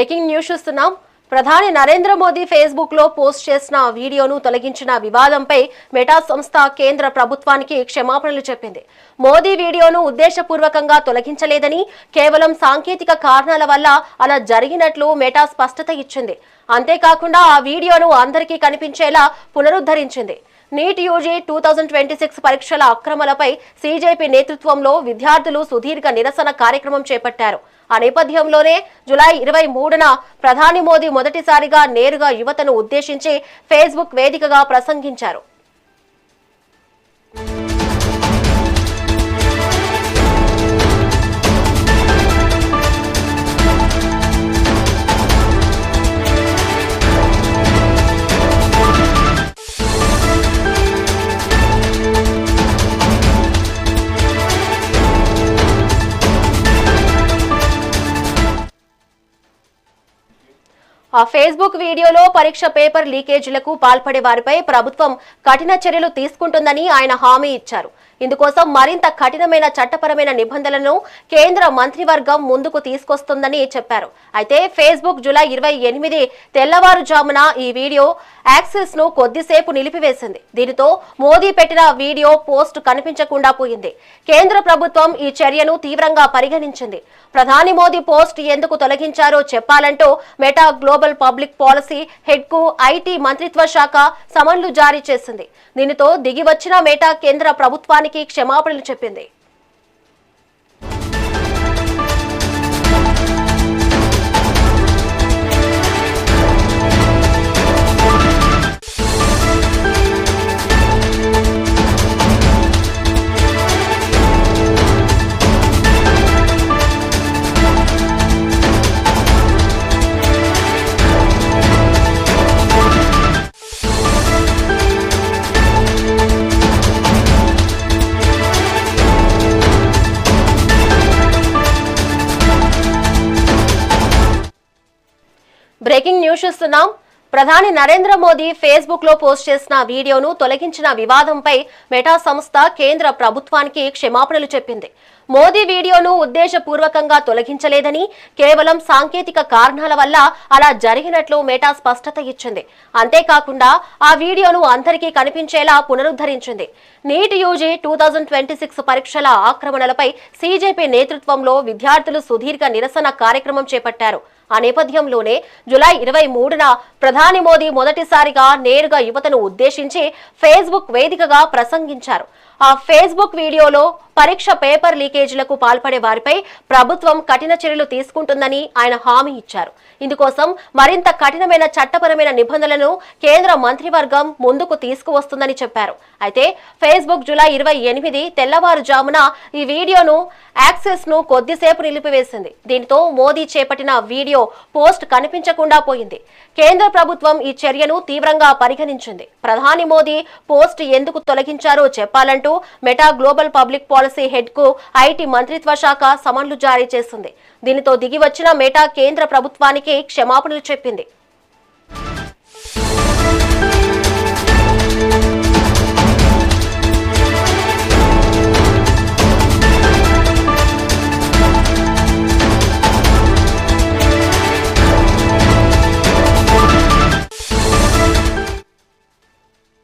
Breaking news చూస్తున్నాం. ప్రధాని Narendra Modi Facebook లో పోస్ట్ చేసిన వీడియోను తొలగించిన వివాదంపై మెటా సంస్థ కేంద్ర ప్రభుత్వానికి క్షమాపణలు చెప్పింది. మోదీ వీడియోను ఉద్దేశపూర్వకంగా తొలగించలేదని, కేవలం సాంకేతిక కారణాల వల్ల అలా జరిగినట్లు మెటా స్పష్టత ఇచ్చింది. అంతేకాకుండా ఆ వీడియోను అందరికీ కనిపించేలా పునరుద్ధరించింది. నీట్ యూజీ 2026 పరీక్షల అక్రమాలపై సీజేపీ నేతృత్వంలో విద్యార్థులు సుదీర్ఘ నిరసన కార్యక్రమం చేపట్టారు. ఆ నేపథ్యంలోనే జూలై 23న ప్రధాని మోదీ మొదటిసారిగా నేరుగా యువతను ఉద్దేశించి ఫేస్బుక్ వేదికగా ప్రసంగించారు. ఆ ఫేస్బుక్ వీడియోలో పరీక్ష పేపర్ లీకేజీలకు పాల్పడే వారిపై ప్రభుత్వం కఠిన చర్యలు తీసుకుంటుందని ఆయన హామీ ఇచ్చారు. ఇందుకోసం మరింత కఠినమైన చట్టపరమైన నిబంధనలను కేంద్ర మంత్రివర్గం ముందుకు తీసుకొస్తుందని చెప్పారు. అయితే ఫేస్బుక్ జూలై 28 తెల్లవారుజామున ఈ వీడియో యాక్సెస్ ను కొద్దిసేపు నిలిపివేసింది. దీనితో మోదీ పెట్టిన వీడియో పోస్ట్ కనిపించకుండా పోయింది. కేంద్ర ప్రభుత్వం ఈ చర్యను తీవ్రంగా పరిగణించింది. ప్రధాని మోదీ పోస్ట్ ఎందుకు తొలగించారో చెప్పాలంటూ Meta global public policy head కు ఐటీ మంత్రిత్వ శాఖ సమన్లు జారీ చేసింది. దీనితో దిగివచ్చిన మెటా కేంద్ర ప్రభుత్వానికి క్షమాపణలు చెప్పింది. బ్రేకింగ్ న్యూస్ చూస్తున్నాం. ప్రధాని నరేంద్ర మోదీ ఫేస్బుక్ లో పోస్ట్ చేసిన వీడియోను తొలగించిన వివాదంపై మెటా సంస్థ కేంద్ర ప్రభుత్వానికి క్షమాపణలు చెప్పింది. మోదీ వీడియోను ఉద్దేశపూర్వకంగా తొలగించలేదని, కేవలం సాంకేతిక కారణాల వల్ల అలా జరిగినట్లు మెటా స్పష్టత ఇచ్చింది. అంతేకాకుండా ఆ వీడియోను అందరికీ కనిపించేలా పునరుద్ధరించింది. నీట్ యూజీ 2026 పరీక్షల ఆక్రమణలపై సీజేపీ నేతృత్వంలో విద్యార్థులు సుదీర్ఘ నిరసన కార్యక్రమం చేపట్టారు. ఆ నేపథ్యంలోనే జూలై 23న ప్రధాని మోదీ మొదటిసారిగా నేరుగా యువతను ఉద్దేశించి ఫేస్బుక్ వేదికగా ప్రసంగించారు. ఆ ఫేస్బుక్ వీడియోలో పరీక్ష పేపర్ లీకేజీలకు పాల్పడే వారిపై ప్రభుత్వం కఠిన చర్యలు తీసుకుంటుందని ఆయన హామీ ఇచ్చారు. ఇందుకోసం మరింత కఠినమైన చట్టపరమైన నిబంధనలను కేంద్ర మంత్రివర్గం ముందుకు తీసుకువస్తుందని చెప్పారు. అయితే ఫేస్బుక్ జూలై 28 తెల్లవారుజామున ఈ వీడియోను యాక్సెస్ ను కొద్దిసేపు నిలిపివేసింది. దీనితో మోదీ చేపట్టిన వీడియో పోస్ట్ కనిపించకుండా పోయింది. కేంద్ర ప్రభుత్వం ఈ చర్యను తీవ్రంగా పరిగణించింది. ప్రధాని మోదీ పోస్ట్ ఎందుకు తొలగించారో చెప్పాలంటూ Meta global public policy head కు ఐటీ మంత్రిత్వ శాఖ సమన్లు జారీ చేసింది. దీనితో దిగివచ్చిన మెటా కేంద్ర ప్రభుత్వానికి క్షమాపణలు చెప్పింది.